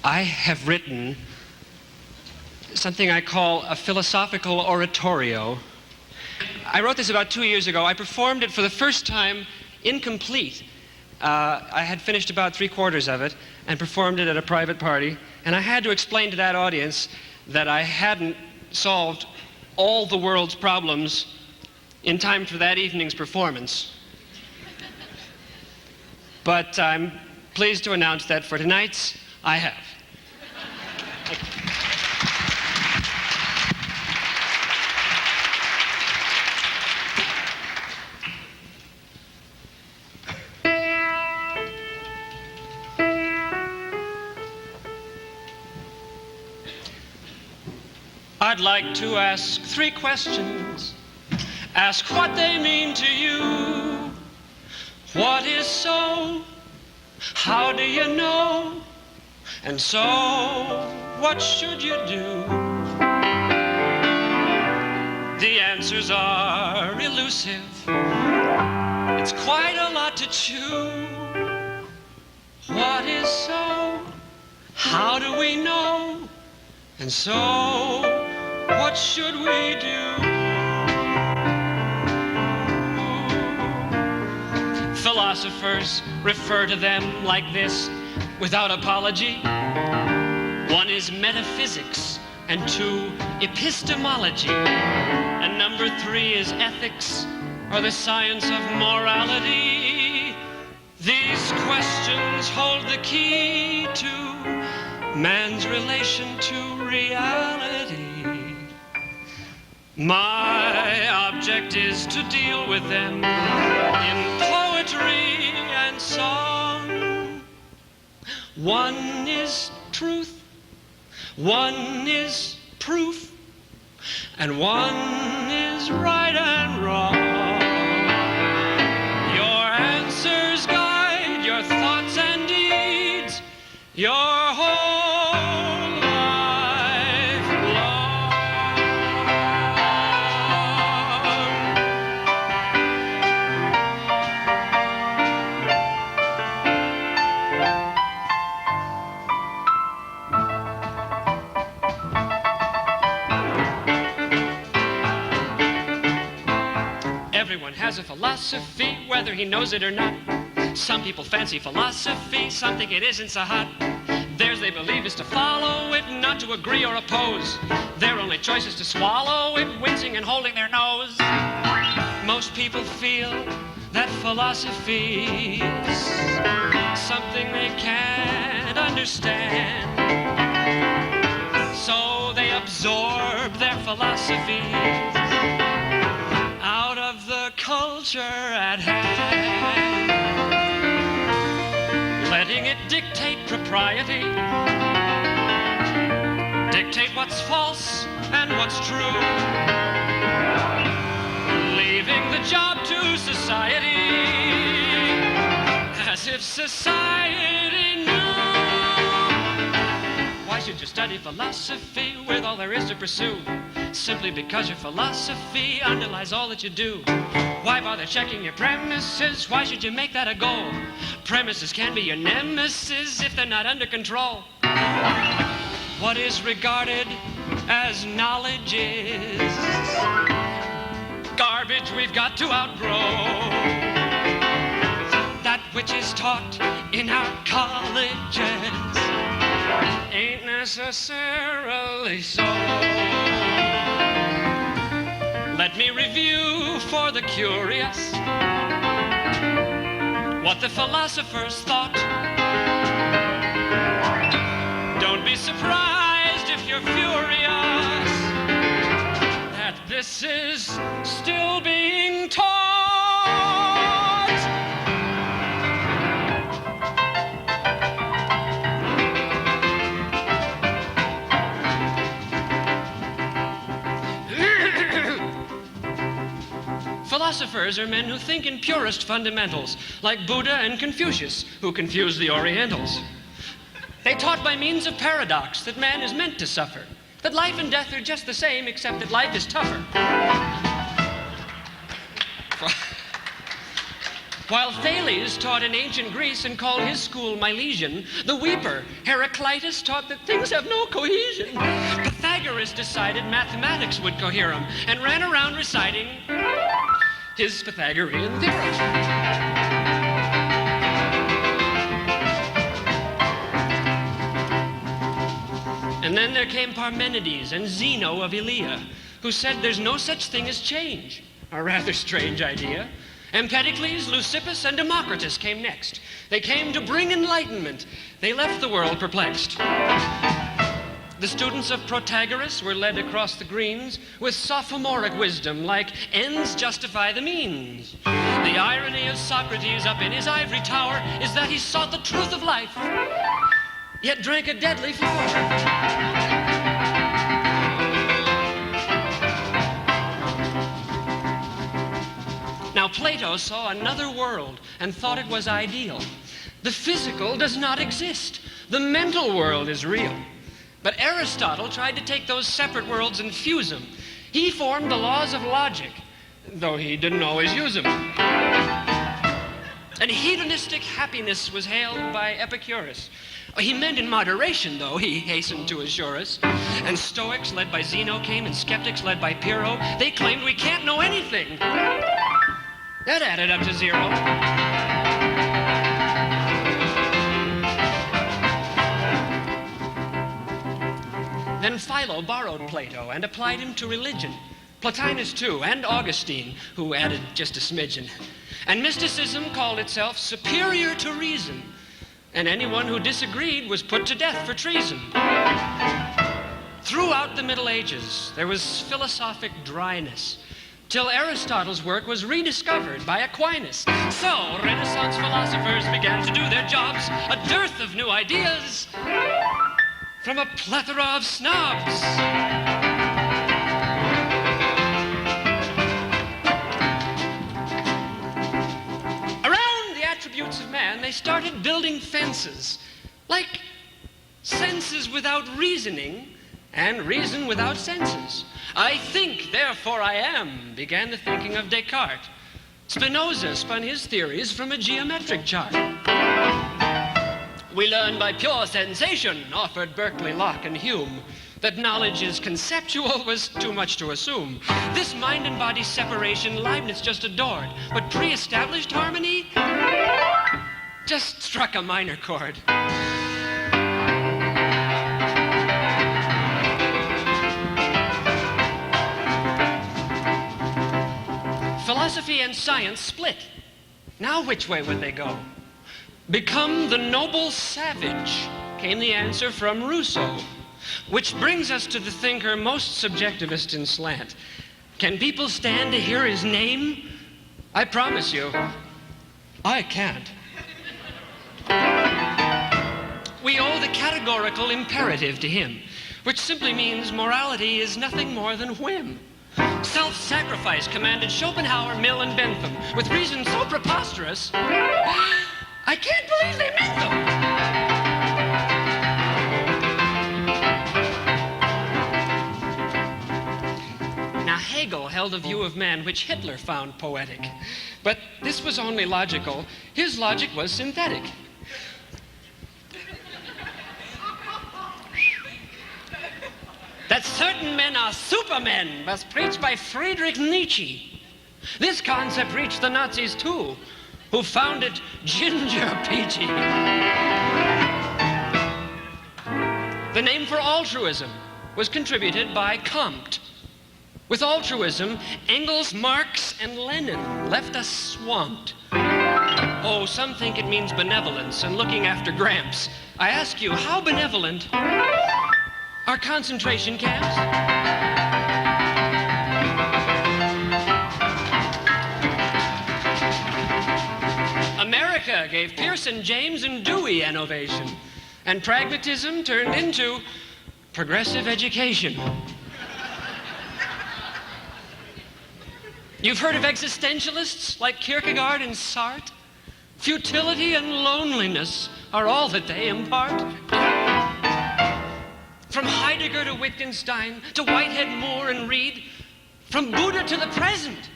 I have written something I call a philosophical oratorio. I wrote this about 2 years ago. I performed it for the first time incomplete. I had finished about 3/4 of it and performed it at a private party, and I had to explain to that audience that I hadn't solved all the world's problems in time for that evening's performance. But I'm pleased to announce that for tonight's, I have. I'd like to ask 3 questions. Ask what they mean to you. What is so? How do you know? And so, what should you do? The answers are elusive. It's quite a lot to chew. What is so? How do we know? And so, what should we do? Philosophers refer to them like this without apology. 1 is metaphysics, and 2, epistemology. And number 3 is ethics, or the science of morality. These questions hold the key to man's relation to reality. My object is to deal with them in poetry and song. 1 is truth, 1 is proof, and 1 is right and wrong. Your answers guide your thoughts and deeds, your whole life long. Everyone has a philosophy, whether he knows it or not. Some people fancy philosophy, some think it isn't so hot. Theirs, they believe, is to follow it, not to agree or oppose. Their only choice is to swallow it, wincing and holding their nose. Most people feel that philosophy's something they can't understand. So they absorb their philosophies out of the culture at hand, letting it dictate propriety, dictate what's false and what's true, leaving the job to society, as if society knew. Why should you study philosophy with all there is to pursue? Simply because your philosophy underlies all that you do. Why bother checking your premises? Why should you make that a goal? Premises can be your nemesis if they're not under control. What is regarded as knowledge is garbage we've got to outgrow. That which is taught in our colleges ain't necessarily so. Let me review for the curious what the philosophers thought. Don't be surprised if you're furious that this is still being taught. Philosophers are men who think in purest fundamentals, like Buddha and Confucius, who confused the Orientals. They taught by means of paradox that man is meant to suffer, that life and death are just the same, except that life is tougher. While Thales taught in ancient Greece and called his school Milesian, the weeper, Heraclitus, taught that things have no cohesion. Pythagoras decided mathematics would cohere him and ran around reciting his Pythagorean theorem. And then there came Parmenides and Zeno of Elea, who said there's no such thing as change. A rather strange idea. Empedocles, Leucippus, and Democritus came next. They came to bring enlightenment. They left the world perplexed. The students of Protagoras were led across the greens with sophomoric wisdom like ends justify the means. The irony of Socrates up in his ivory tower is that he sought the truth of life, yet drank a deadly flower. Now, Plato saw another world and thought it was ideal. The physical does not exist. The mental world is real. But Aristotle tried to take those separate worlds and fuse them. He formed the laws of logic, though he didn't always use them. And hedonistic happiness was hailed by Epicurus. He meant in moderation, though, he hastened to assure us. And Stoics, led by Zeno, came, and skeptics, led by Pyrrho, they claimed we can't know anything. That added up to 0. Then Philo borrowed Plato and applied him to religion. Plotinus, too, and Augustine, who added just a smidgen. And mysticism called itself superior to reason. And anyone who disagreed was put to death for treason. Throughout the Middle Ages, there was philosophic dryness, till Aristotle's work was rediscovered by Aquinas. So Renaissance philosophers began to do their jobs, a dearth of new ideas from a plethora of snobs. Around the attributes of man, they started building fences, like senses without reasoning and reason without senses. I think, therefore I am, began the thinking of Descartes. Spinoza spun his theories from a geometric chart. We learn by pure sensation, offered Berkeley, Locke, and Hume. That knowledge is conceptual was too much to assume. This mind and body separation Leibniz just adored, but pre-established harmony just struck a minor chord. Philosophy and science split. Now which way would they go? Become the noble savage, came the answer from Rousseau. Which brings us to the thinker most subjectivist in slant. Can people stand to hear his name? I promise you, I can't. We owe the categorical imperative to him, which simply means morality is nothing more than whim. Self-sacrifice commanded Schopenhauer, Mill, and Bentham, with reasons so preposterous, I can't believe they meant them. Now, Hegel held a view of man which Hitler found poetic, but this was only logical. His logic was synthetic. That certain men are supermen was preached by Friedrich Nietzsche. This concept reached the Nazis too, who found it ginger peachy. The name for altruism was contributed by Comte. With altruism, Engels, Marx, and Lenin left us swamped. Oh, some think it means benevolence and looking after Gramps. I ask you, how benevolent are concentration camps? America gave Pearson, James, and Dewey an ovation, and pragmatism turned into progressive education. You've heard of existentialists like Kierkegaard and Sartre? Futility and loneliness are all that they impart. From Heidegger to Wittgenstein, to Whitehead, Moore, and Reed, from Buddha to the present,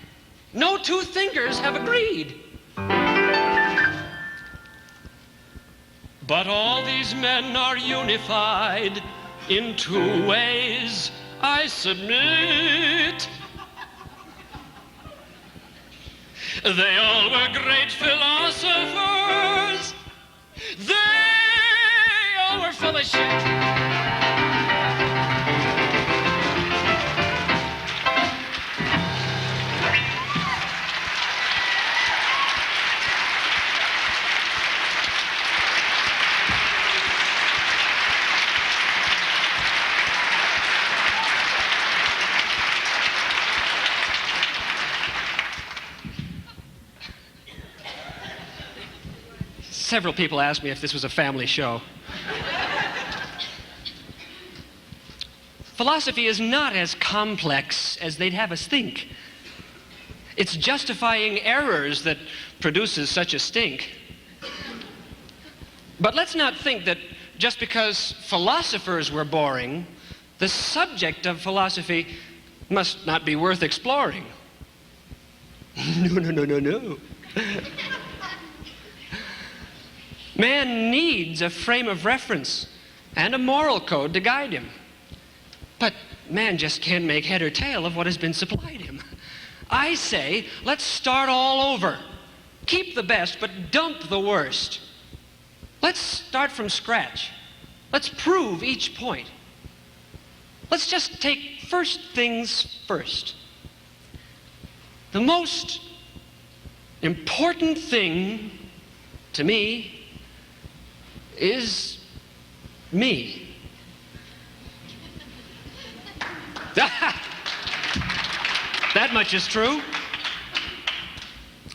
no two thinkers have agreed. But all these men are unified in two ways, I submit. They all were great philosophers. They all were full of shit. Several people asked me if this was a family show. Philosophy is not as complex as they'd have us think. It's justifying errors that produces such a stink. But let's not think that just because philosophers were boring, the subject of philosophy must not be worth exploring. No. Man needs a frame of reference and a moral code to guide him. But man just can't make head or tail of what has been supplied him. I say, let's start all over. Keep the best, but dump the worst. Let's start from scratch. Let's prove each point. Let's just take first things first. The most important thing to me is me. That much is true.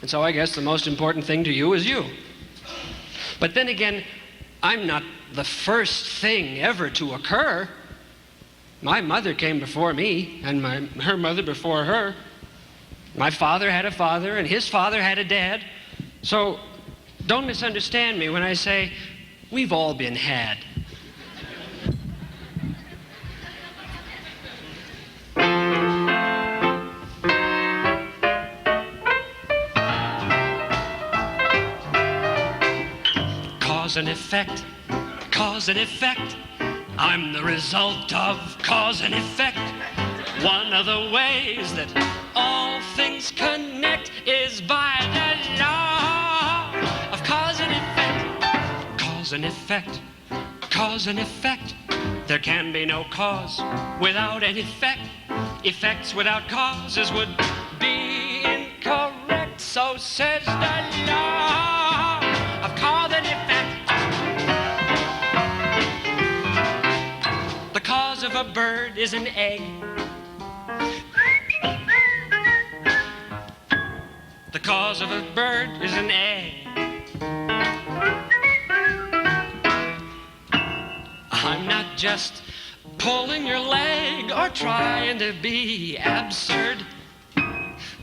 And so I guess the most important thing to you is you. But then again, I'm not the first thing ever to occur. My mother came before me, and her mother before her. My father had a father, and his father had a dad. So don't misunderstand me when I say we've all been had. Cause and effect, cause and effect. I'm the result of cause and effect. One of the ways that all things connect is by the law of cause and effect. Cause and effect, cause and effect. There can be no cause without an effect. Effects without causes would be incorrect. So says the law of cause and effect. The cause of a bird is an egg. The cause of a bird is an egg. I'm not just pulling your leg or trying to be absurd.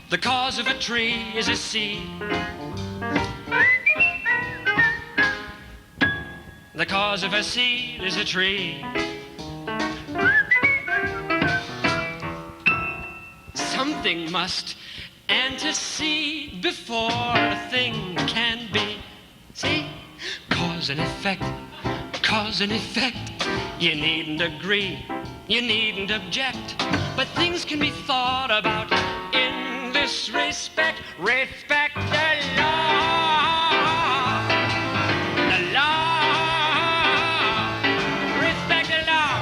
The cause of a tree is a seed. The cause of a seed is a tree. Something must antecede before a thing can be. See? Cause and effect, cause and effect. You needn't agree, you needn't object, but things can be thought about in this respect. Respect the law. The law. Respect the law.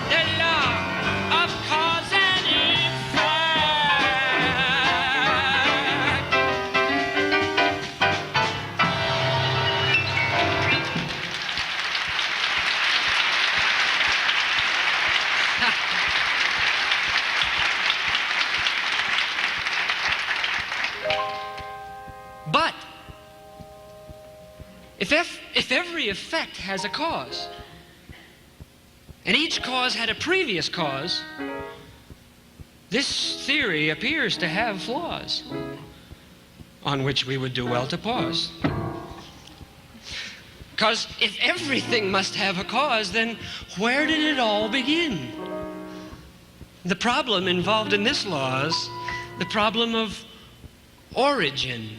The law of cause and effect. But if every effect has a cause, and each cause had a previous cause, this theory appears to have flaws on which we would do well to pause. Because if everything must have a cause, then where did it all begin? The problem involved in this law is the problem of origin.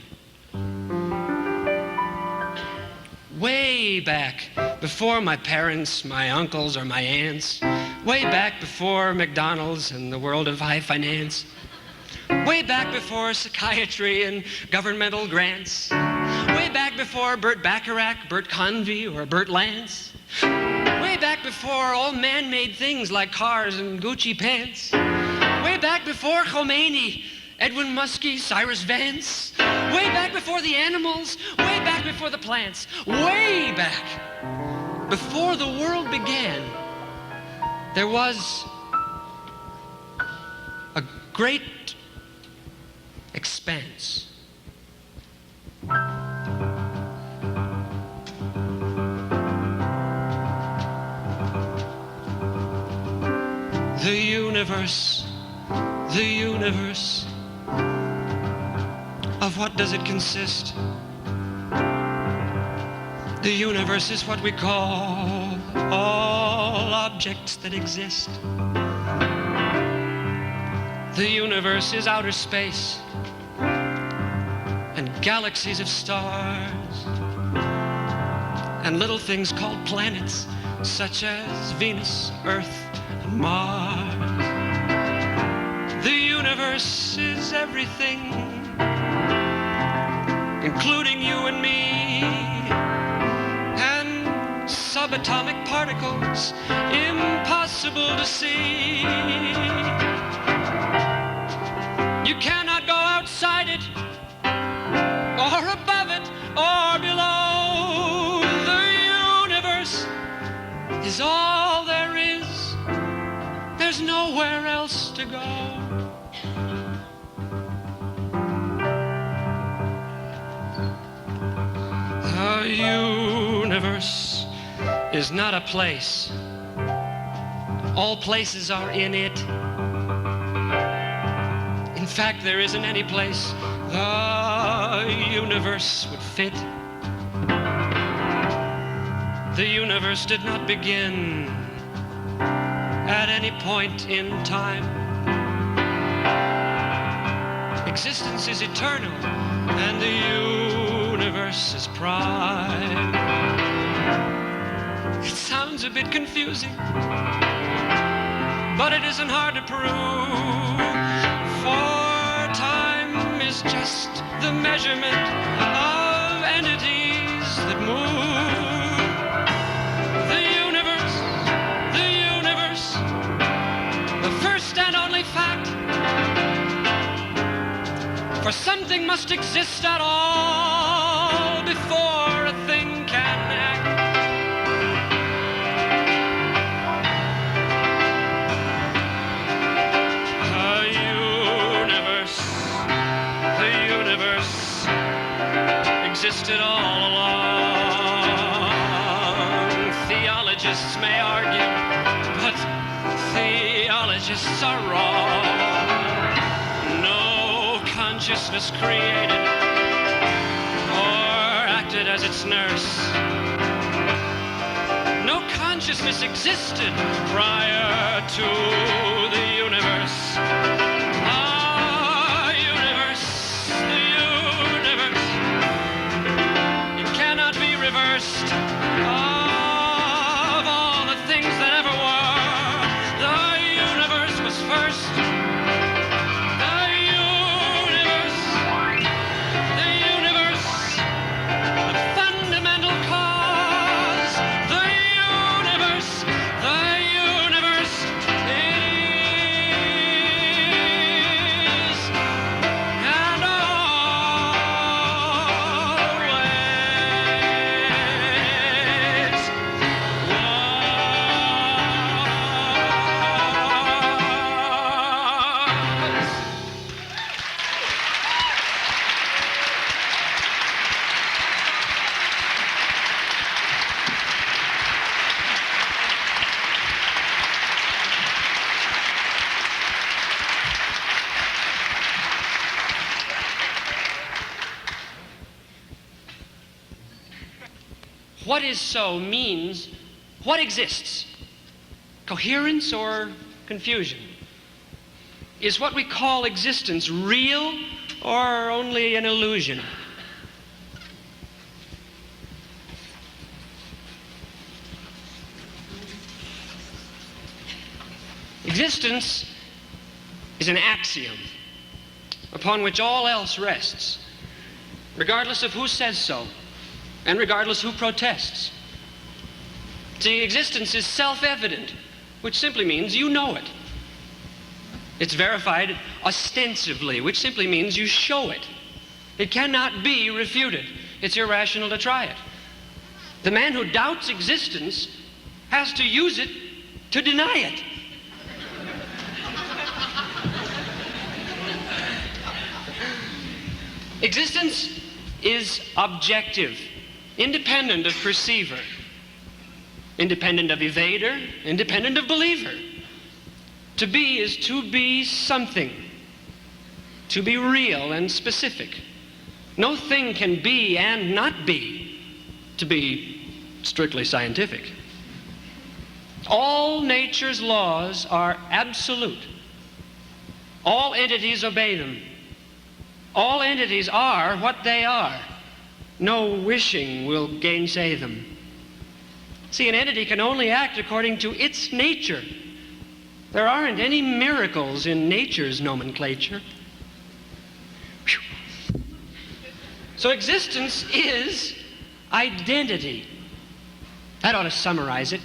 way back, before my parents, my uncles, or my aunts, way back before McDonald's and the world of high finance, way back before psychiatry and governmental grants, way back before Burt Bacharach, Burt Convy, or Burt Lance, way back before all man-made things like cars and Gucci pants, way back before Khomeini, Edwin Muskie, Cyrus Vance, way back before the animals, way back before the plants, way back before the world began, there was a great expanse. The universe, of what does it consist? The universe is what we call all objects that exist. The universe is outer space and galaxies of stars and little things called planets such as Venus, Earth, and Mars. The universe is everything, including you and me, and subatomic particles impossible to see. You cannot go outside it, or above it, or below. The universe is all there is. There's nowhere else to go. The universe is not a place. All places are in it. In fact, there isn't any place the universe would fit. The universe did not begin at any point in time. Existence is eternal, and the universe is prime. It sounds a bit confusing, but it isn't hard to prove, for time is just the measurement of entities that move. The universe, the first and only fact, for something must exist at all before a thing can act. The universe existed all along. Theologists may argue, but theologists are wrong. No consciousness created or acted as its nurse. No consciousness existed prior to the universe. Reversed of all the things that ever were. The universe was first. The universe, the fundamental cause. The universe is and What is so means what exists? Coherence or confusion? Is what we call existence real or only an illusion? Existence is an axiom upon which all else rests, regardless of who says so and regardless who protests. See, existence is self-evident, which simply means you know it. It's verified ostensively, which simply means you show it. It cannot be refuted. It's irrational to try it. The man who doubts existence has to use it to deny it. Existence is objective, independent of perceiver, independent of evader, independent of believer. To be is to be something, to be real and specific. No thing can be and not be, to be strictly scientific. All nature's laws are absolute. All entities obey them. All entities are what they are. No wishing will gainsay them. See, an entity can only act according to its nature. There aren't any miracles in nature's nomenclature. Whew. So existence is identity. That ought to summarize it.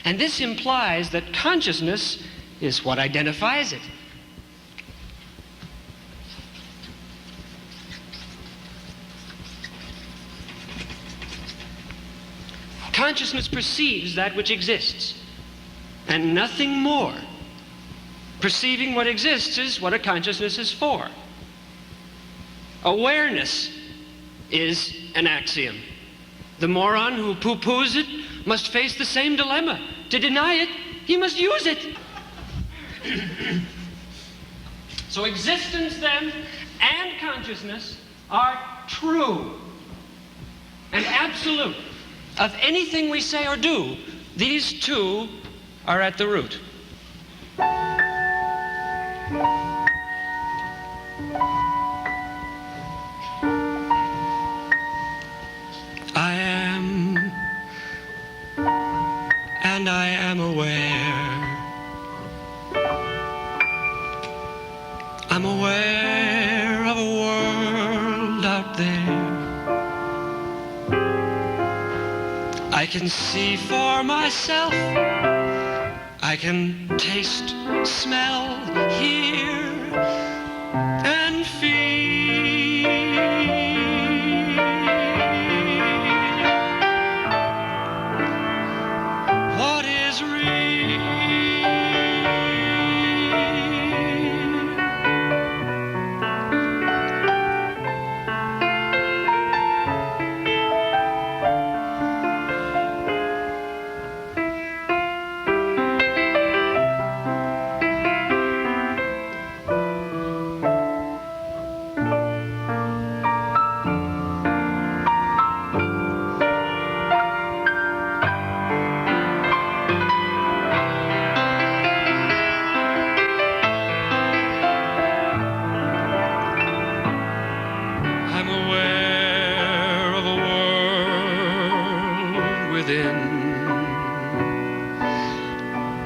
And this implies that consciousness is what identifies it. Consciousness perceives that which exists, and nothing more. Perceiving what exists is what a consciousness is for. Awareness is an axiom. The moron who poo-poos it must face the same dilemma. To deny it, he must use it. So existence, then, and consciousness are true and absolute. Of anything we say or do, these two are at the root. I am, and I am aware. I'm aware of a world out there. I can see for myself. I can taste, smell, hear, and feel. What is real?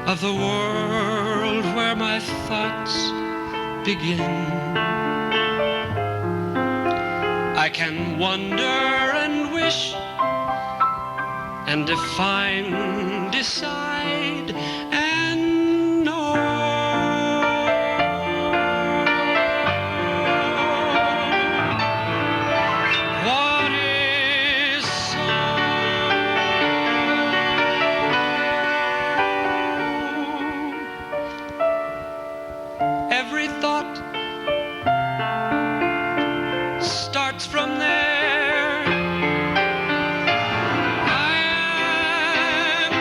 Of the world where my thoughts begin. I can wonder and wish and define, decide, and know. What is so? Every thought starts from there. I am,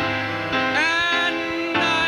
and I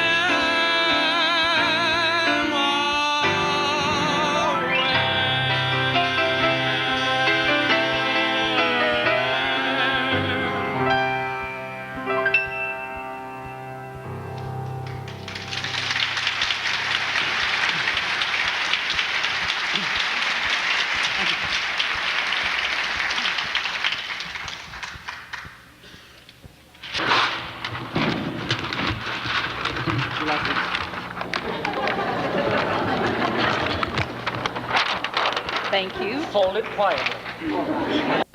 Thank you. Fold it quietly.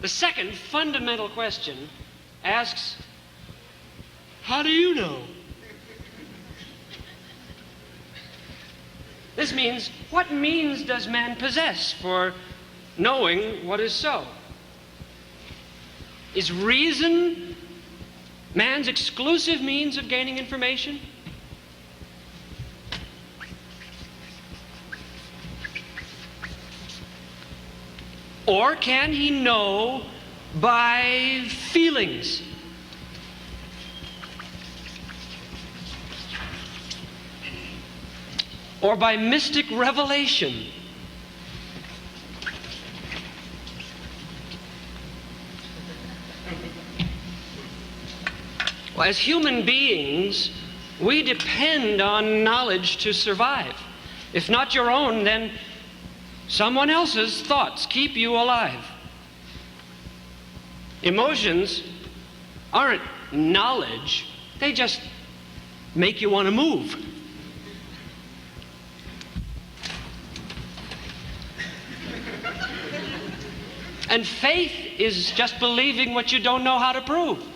The second fundamental question asks, how do you know? This means, what means does man possess for knowing what is so? Is reason man's exclusive means of gaining information? Or can he know by feelings? Or by mystic revelation? Well, as human beings, we depend on knowledge to survive. If not your own, then someone else's thoughts keep you alive. Emotions aren't knowledge, they just make you want to move. And faith is just believing what you don't know how to prove.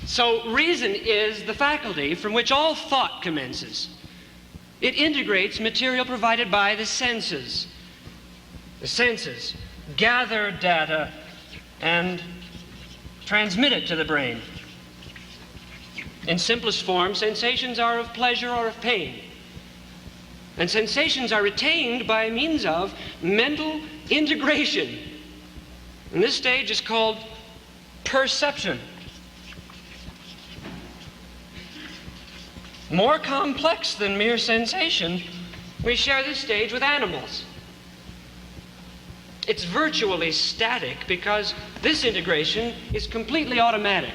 So reason is the faculty from which all thought commences. It integrates material provided by the senses. The senses gather data and transmit it to the brain. In simplest form, sensations are of pleasure or of pain. And sensations are retained by means of mental integration. And this stage is called perception. More complex than mere sensation, we share this stage with animals. It's virtually static because this integration is completely automatic.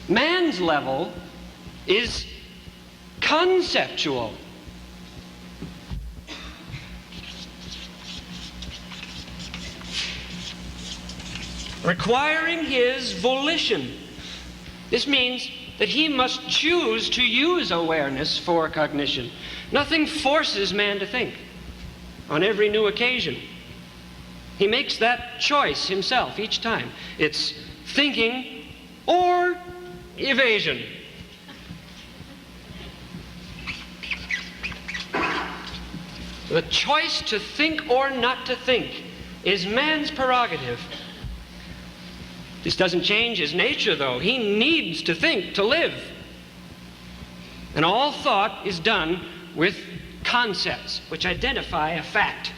Man's level is conceptual. Requiring his volition. This means that he must choose to use awareness for cognition. Nothing forces man to think on every new occasion. He makes that choice himself each time. It's thinking or evasion. The choice to think or not to think is man's prerogative. This doesn't change his nature, though. He needs to think to live. And all thought is done with concepts which identify a fact.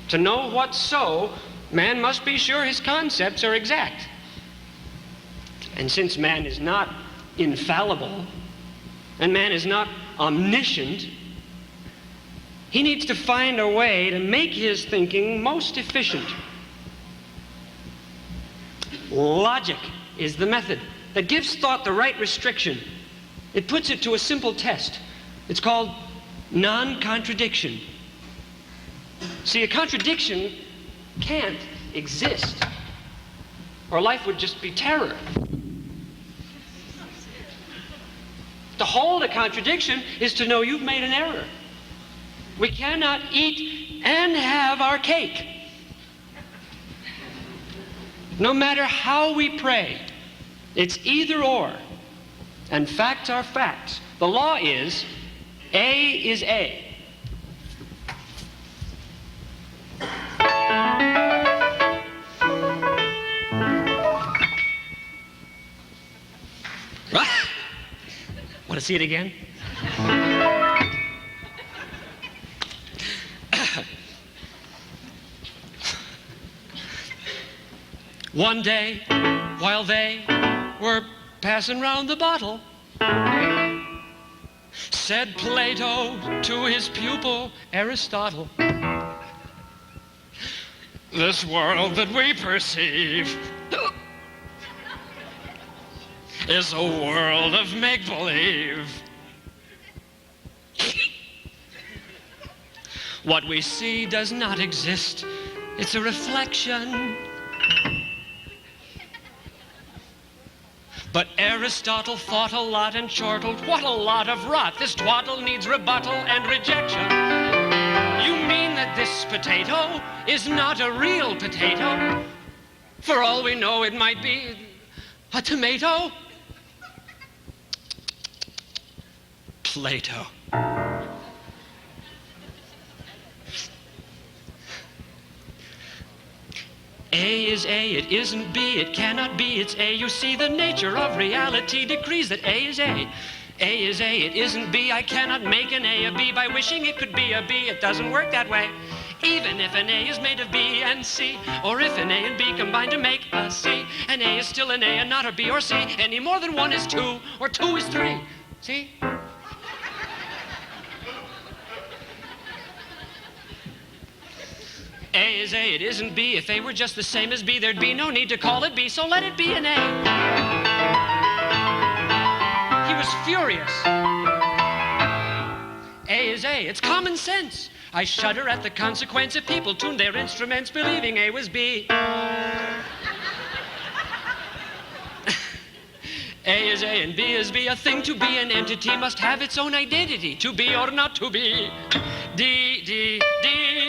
To know what's so, man must be sure his concepts are exact. And since man is not infallible, and man is not omniscient, he needs to find a way to make his thinking most efficient. Logic is the method that gives thought the right restriction. It puts it to a simple test. It's called non-contradiction. See, a contradiction can't exist, or life would just be terror. To hold a contradiction is to know you've made an error. We cannot eat and have our cake. No matter how we pray, it's either or. And facts are facts. The law is A. Want to see it again? One day, while they were passing round the bottle, said Plato to his pupil Aristotle, "This world that we perceive is a world of make-believe. What we see does not exist. It's a reflection. But Aristotle thought a lot and chortled. What a lot of rot. This twaddle needs rebuttal and rejection. You mean that this potato is not a real potato? For all we know, it might be a tomato. Plato. A is A, it isn't B, it cannot be, it's A. You see, the nature of reality decrees that A is A. A is A, it isn't B, I cannot make an A a B by wishing it could be a B. It doesn't work that way. Even if an A is made of B and C, or if an A and B combine to make a C, an A is still an A and not a B or C, any more than one is two, or two is three. See? A is A, it isn't B. If A were just the same as B, there'd be no need to call it B, so let it be an A. He was furious. A is A, it's common sense. I shudder at the consequence if people tuned their instruments believing A was B. A is A and B is B. A thing to be an entity must have its own identity, to be or not to be.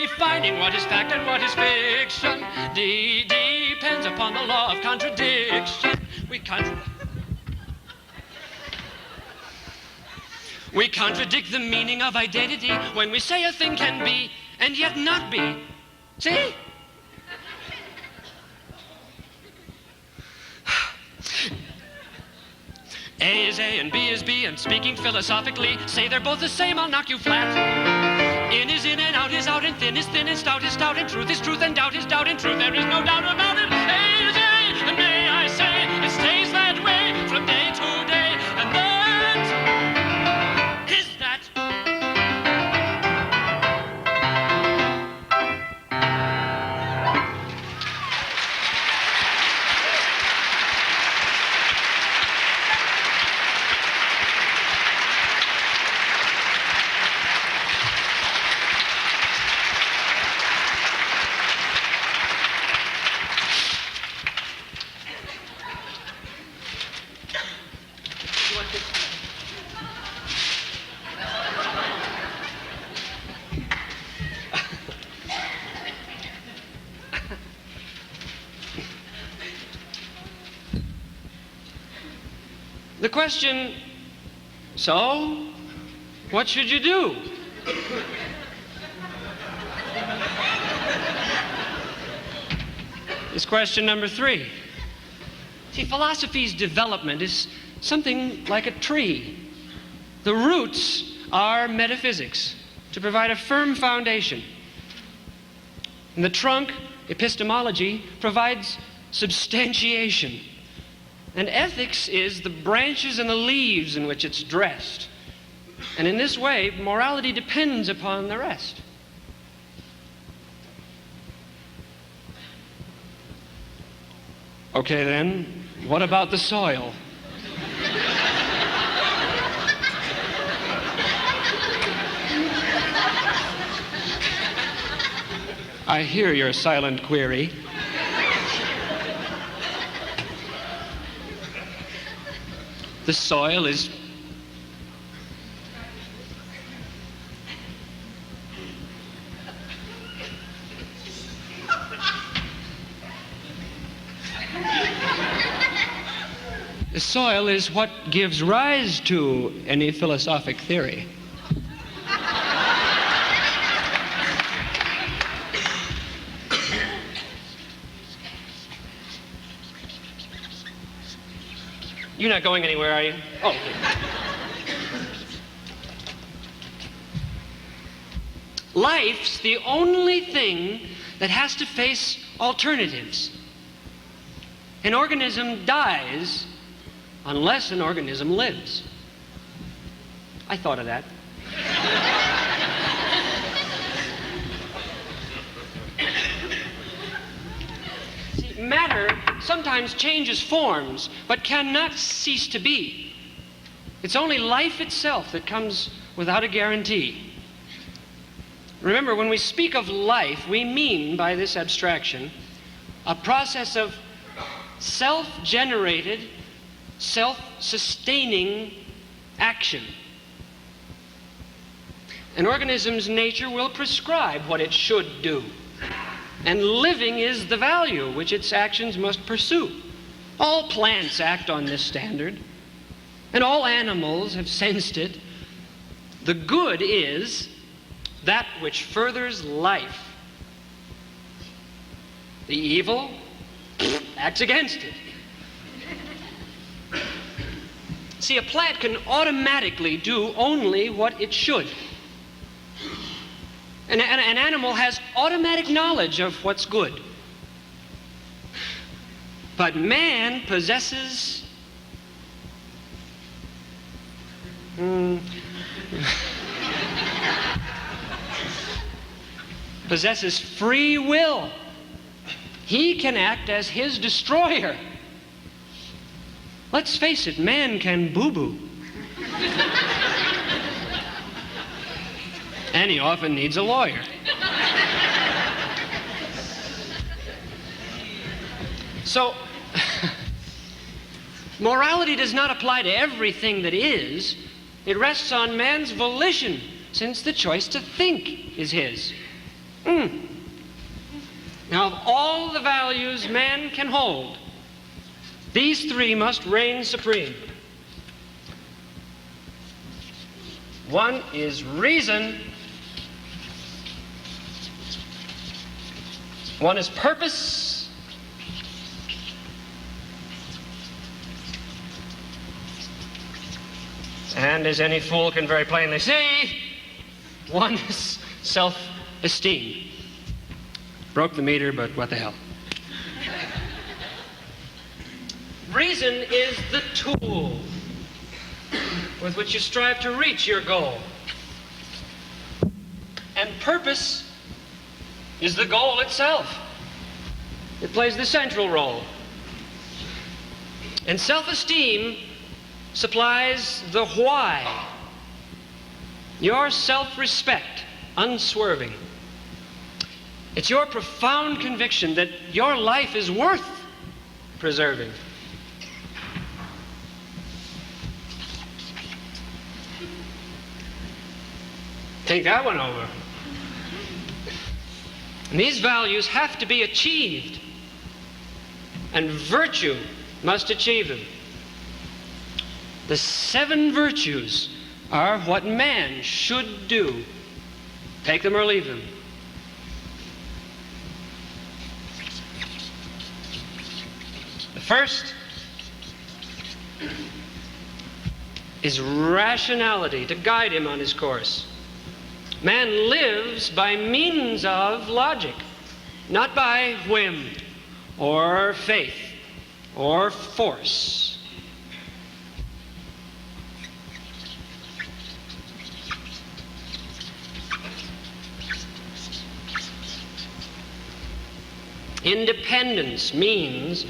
Defining what is fact and what is fiction. Depends upon the law of contradiction. We contradict the meaning of identity when we say a thing can be and yet not be. See? A is A and B is B, and speaking philosophically, say they're both the same, I'll knock you flat. In is in and out is out, and thin is thin and stout is stout, and truth is truth and doubt is doubt and truth. There is no doubt about it. A is A, and may I say, it stays that way from day to day, and that is that. The question, so, what should you do? Is question number 3. See, philosophy's development is something like a tree. The roots are metaphysics to provide a firm foundation. And the trunk, epistemology, provides substantiation. And ethics is the branches and the leaves in which it's dressed. And in this way, morality depends upon the rest. Okay, then, what about the soil? I hear your silent query. The soil is what gives rise to any philosophic theory. You're not going anywhere, are you? Oh, okay. Life's the only thing that has to face alternatives. An organism dies unless an organism lives. I thought of that. See, matter sometimes changes forms, but cannot cease to be. It's only life itself that comes without a guarantee. Remember, when we speak of life, we mean by this abstraction a process of self-generated, self-sustaining action. An organism's nature will prescribe what it should do, and living is the value which its actions must pursue. All plants act on this standard, and all animals have sensed it. The good is that which furthers life. The evil acts against it. See, a plant can automatically do only what it should. An animal has automatic knowledge of what's good. But man possesses possesses free will. He can act as his destroyer. Let's face it, man can boo-boo. And he often needs a lawyer. So, morality does not apply to everything that is. It rests on man's volition, since the choice to think is his. Now, of all the values man can hold, these three must reign supreme. One is reason. One is purpose. And as any fool can very plainly see, one is self-esteem. Broke the meter, but what the hell. Reason is the tool with which you strive to reach your goal. And purpose is the goal itself. It plays the central role. And self-esteem supplies the why. Your self-respect, unswerving. It's your profound conviction that your life is worth preserving. Think that one over. And these values have to be achieved, and virtue must achieve them. The 7 virtues are what man should do. Take them or leave them. The first is rationality to guide him on his course. Man lives by means of logic, not by whim or faith or force. Independence means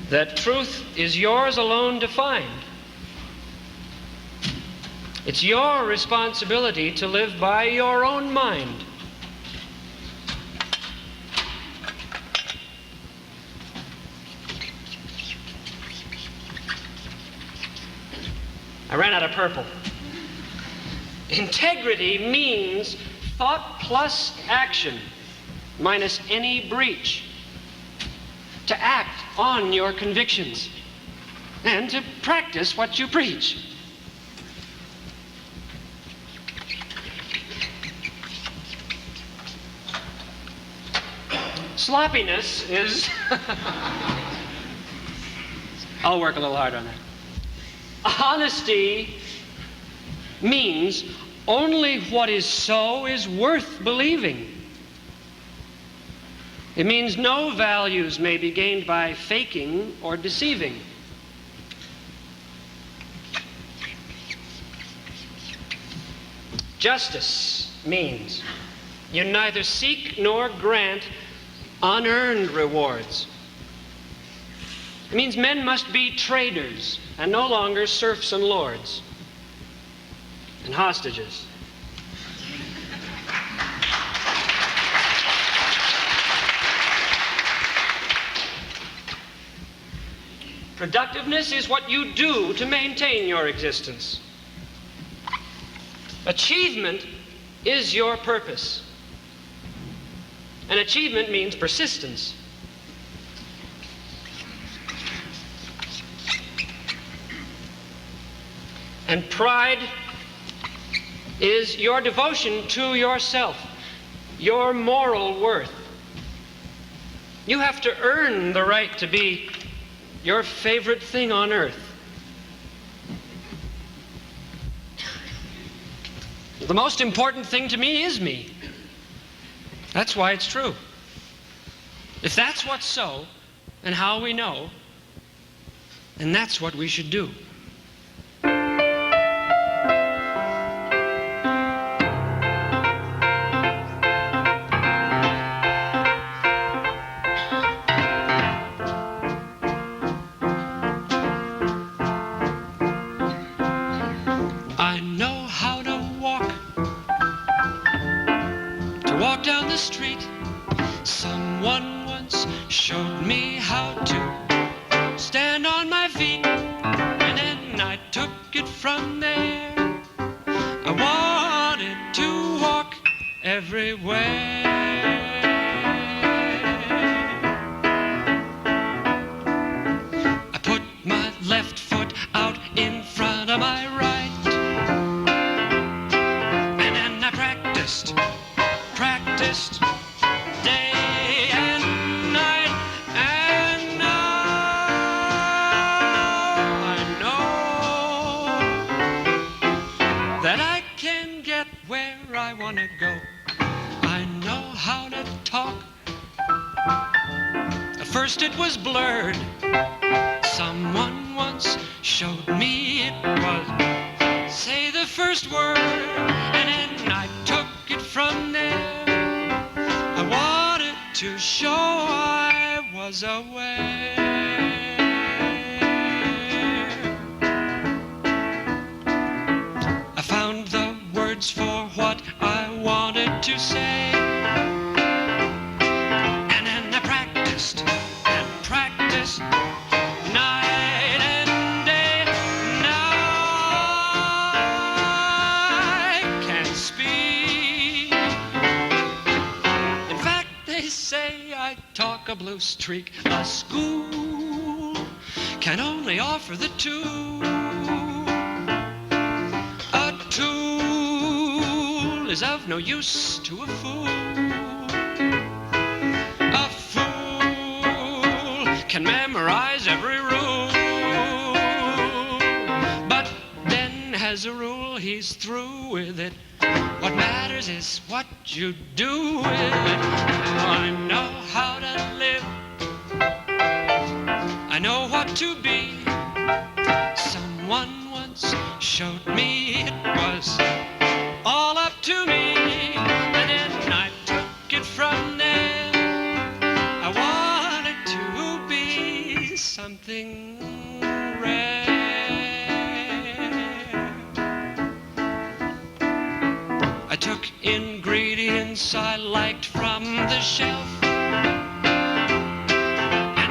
that truth is yours alone to find. It's your responsibility to live by your own mind. I ran out of purple. Integrity means thought plus action, minus any breach. To act on your convictions and to practice what you preach. Sloppiness is... I'll work a little hard on that. Honesty means only what is so is worth believing. It means no values may be gained by faking or deceiving. Justice means you neither seek nor grant unearned rewards. It means men must be traders and no longer serfs and lords and hostages. Productiveness is what you do to maintain your existence. Achievement is your purpose. And achievement means persistence. And pride is your devotion to yourself, your moral worth. You have to earn the right to be your favorite thing on earth. The most important thing to me is me. That's why it's true. If that's what's so, and how we know, then that's what we should do. Streak. A school can only offer the tool. A tool is of no use to a fool. A fool can memorize every rule, but then as a rule he's through with it. What matters is what you do with it. I know how to live, I know what to be. Someone once showed me it was all up to me, and then I took it from there. I wanted to be something rare. I took ingredients I liked from the shelf, and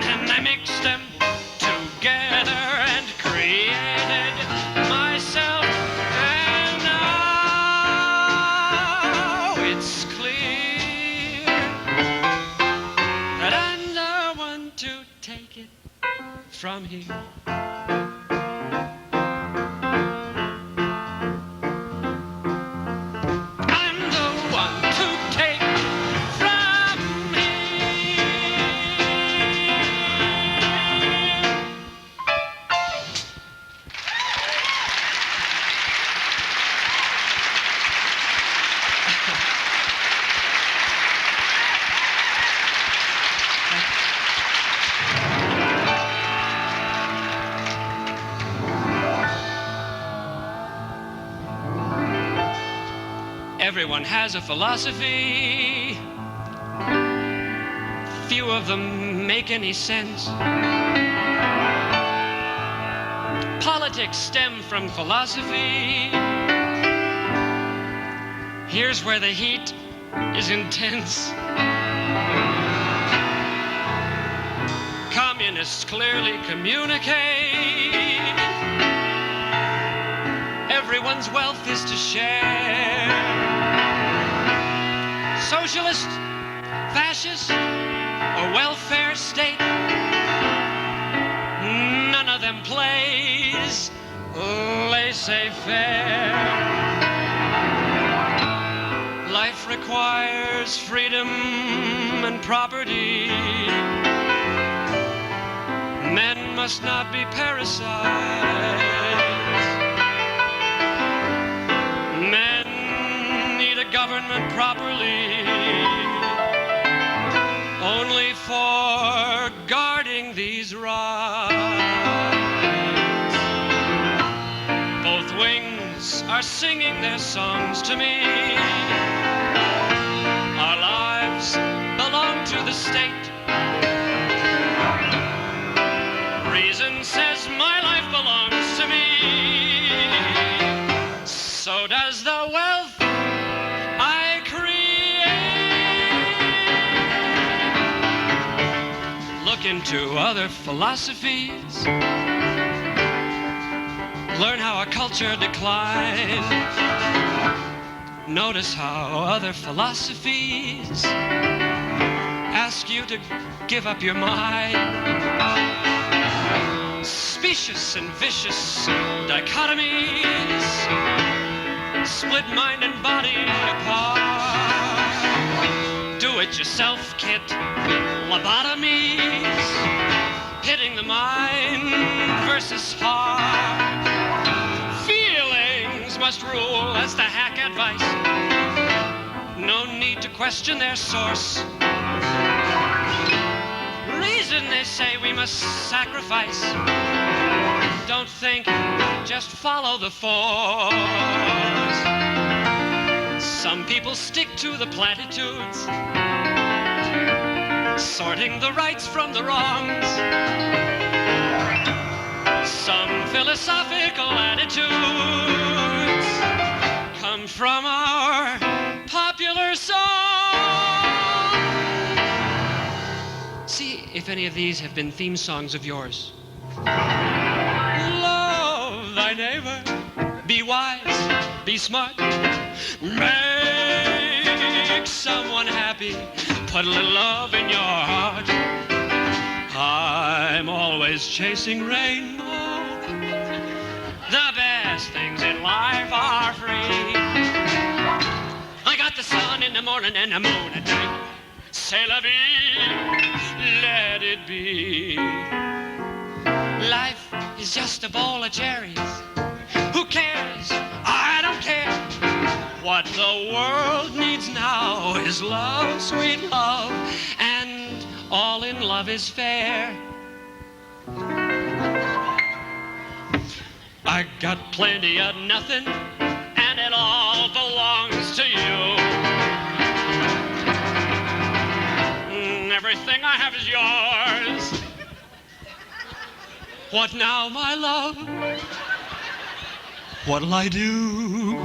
then I mixed them together and created myself. And now it's clear that I'm the one to take it from here. Everyone has a philosophy. Few of them make any sense. Politics stem from philosophy. Here's where the heat is intense. Communists clearly communicate. Everyone's wealth is to share. Socialist, fascist, or welfare state, none of them plays laissez-faire. Life requires freedom and property. Men must not be parasites. Men need a government properly, only for guarding these rights. Both wings are singing their songs to me. Our lives belong to the state. Reason says my life belongs to me. So does the wealth I create. Look into other philosophies. Learn how a culture declines. Notice how other philosophies ask you to give up your mind. Specious and vicious dichotomies split mind and body apart. Do-it-yourself kit lobotomies, pitting the mind versus heart. Feelings must rule, that's the hack advice. No need to question their source. Reason, they say, we must sacrifice. Don't think, just follow the force. Some people stick to the platitudes, sorting the rights from the wrongs. Some philosophical attitudes come from our popular song. See if any of these have been theme songs of yours. Love thy neighbor, be wise, be smart, make someone happy, put a little love in your heart. I'm always chasing rainbow, the best things in life are free. I got the sun in the morning and the moon at night. C'est la vie, let it be. Life is just a bowl of cherries. Who cares? I don't care. What the world needs now is love, sweet love, and all in love is fair. I got plenty of nothing, and it all belongs to you. Everything I have is yours. What now, my love? What'll I do?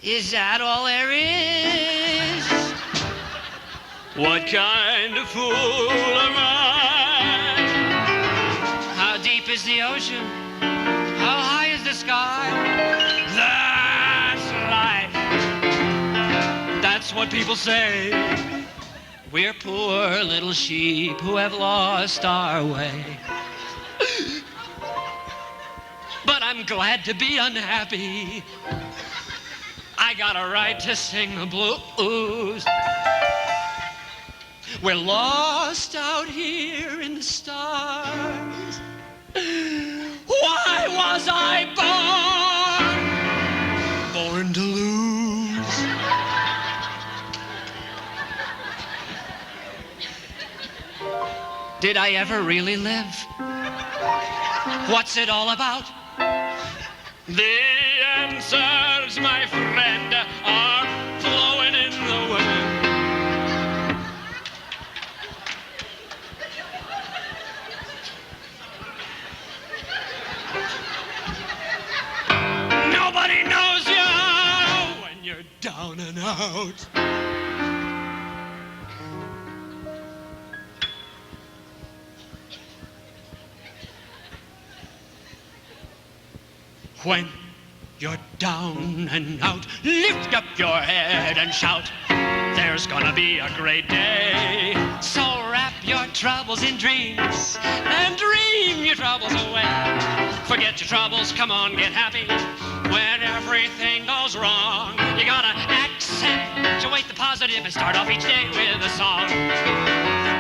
Is that all there is? What kind of fool am I? How deep is the ocean? How high is the sky? That's life. That's what people say. We're poor little sheep who have lost our way. But I'm glad to be unhappy. I got a right to sing the blues. We're lost out here in the stars. Why was I born? Born to lose. Did I ever really live? What's it all about? The answers, my friend, are flowing in the wind. shout. When you're down and out, lift up your head and shout. There's gonna be a great day. So wrap your troubles in dreams and dream your troubles away. Forget your troubles, come on, get happy. When everything goes wrong, you gotta accentuate the positive and start off each day with a song.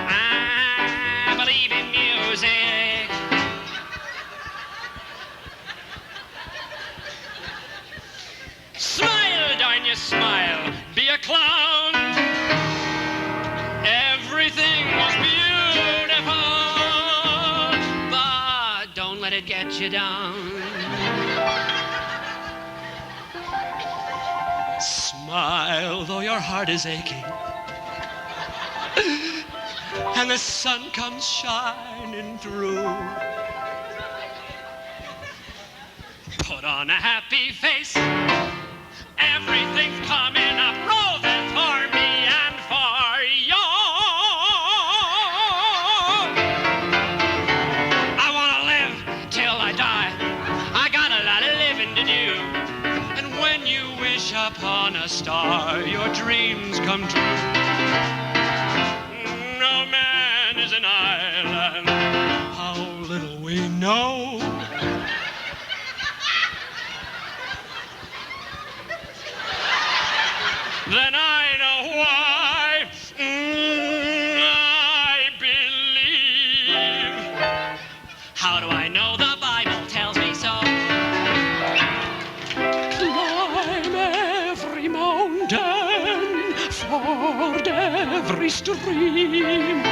I believe in music. Smile, darn you, smile. Be a clown. Everything is beautiful, but don't let it get you down. Smile, though your heart is aching, and the sun comes shining through. Put on a happy face. Everything's coming up roses for me and for you. I want to live till I die. I got a lot of living to do. And when you wish upon a star, your dreams come true. No man is an island. How little we know. Then I know why I believe. How do I know? The Bible tells me so. Climb every mountain, ford every stream.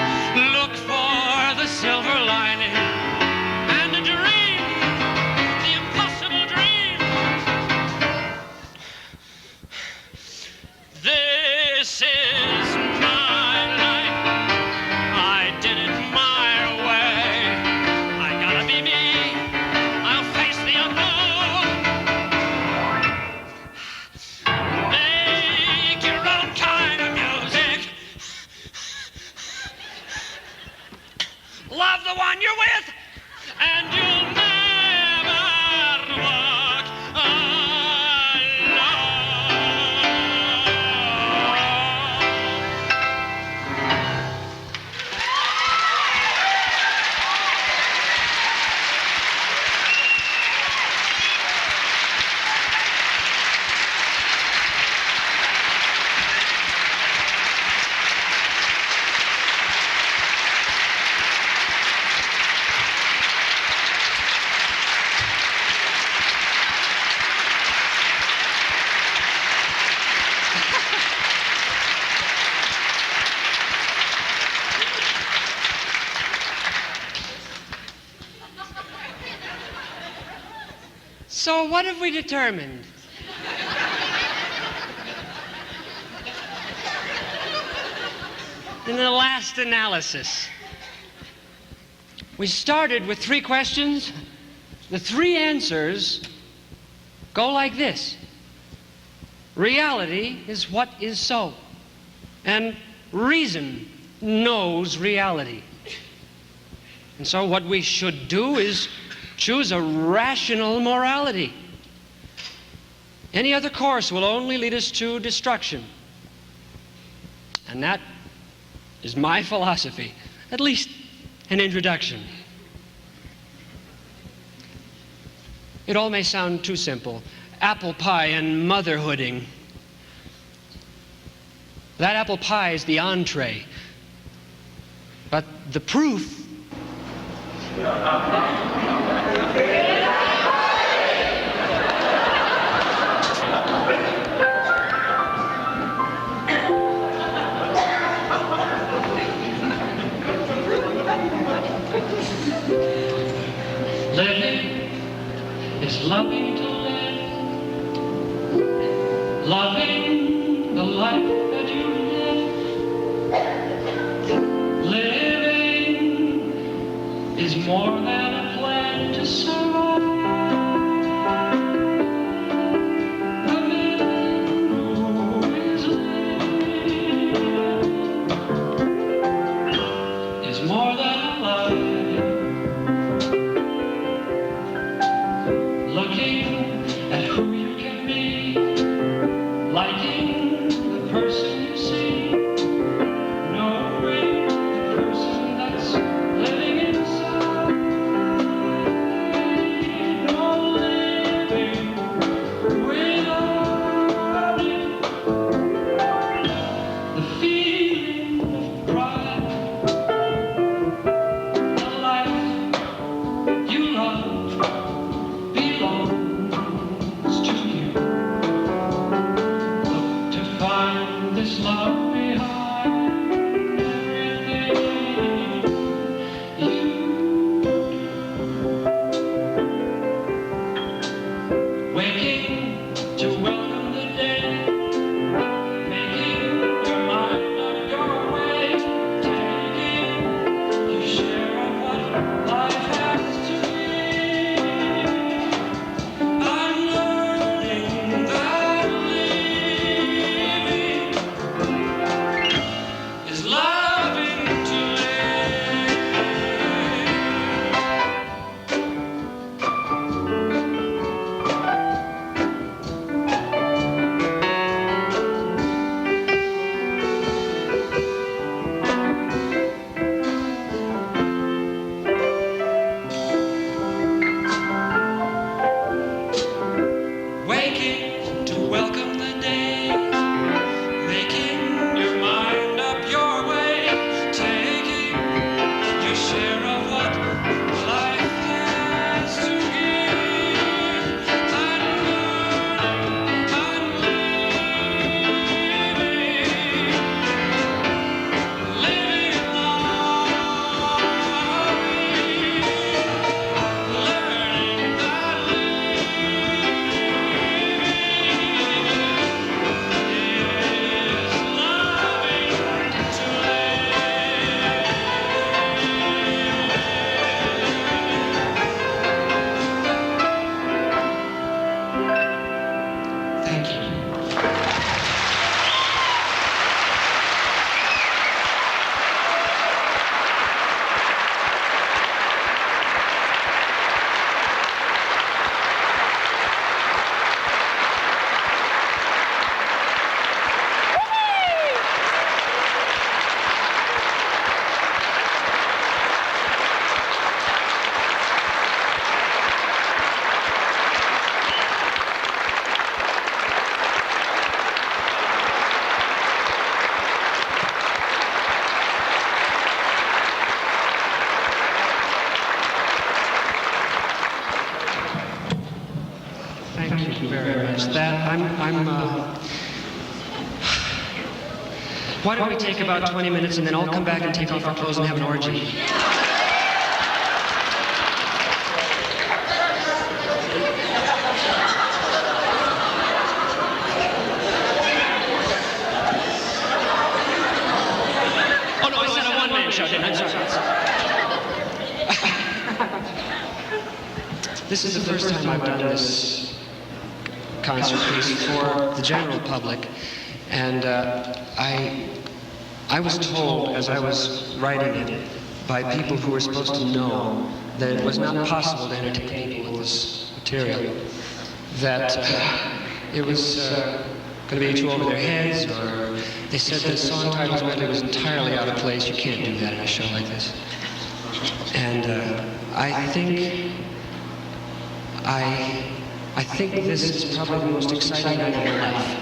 Look for the silver lining and a dream, the impossible dream. This is my life. I did it my way. I gotta be me. I'll face the unknown. Make your own kind of music. Love the one you're with, and you'll never walk alone. So what have we determined? In the last analysis, we started with 3 questions. The 3 answers go like this. Reality is what is so, and reason knows reality. And so what we should do is choose a rational morality. Any other course will only lead us to destruction. And that is my philosophy, at least an introduction. It all may sound too simple. Apple pie and motherhooding. That apple pie is the entree. But the proof living is loving to live, loving the life that you live. Living is more than a plan to survive. A man who is living this love behind everything you do. Waking to welcome the day, making your mind up your way, taking your share of what life has to give. I'm learning that living is loving to live. Waking to welcome the day, making your mind up your way, taking your share of what life has to give. I'm living learning that Thank you. Thank you very much. Why don't we take about 20 minutes and then all come back and take off our clothes and have an orgy? Oh no, I said a one-man show, didn't I? I'm sorry. This is the first time I've done this concert piece for the general public, and I was told as I was writing it by people who were supposed to know that it was not possible to entertain people with this material, that it was going to be too over their heads, or they said the song titles medley was entirely out of place. You can't do that in a show like this. And I think this is probably the most exciting night of my life.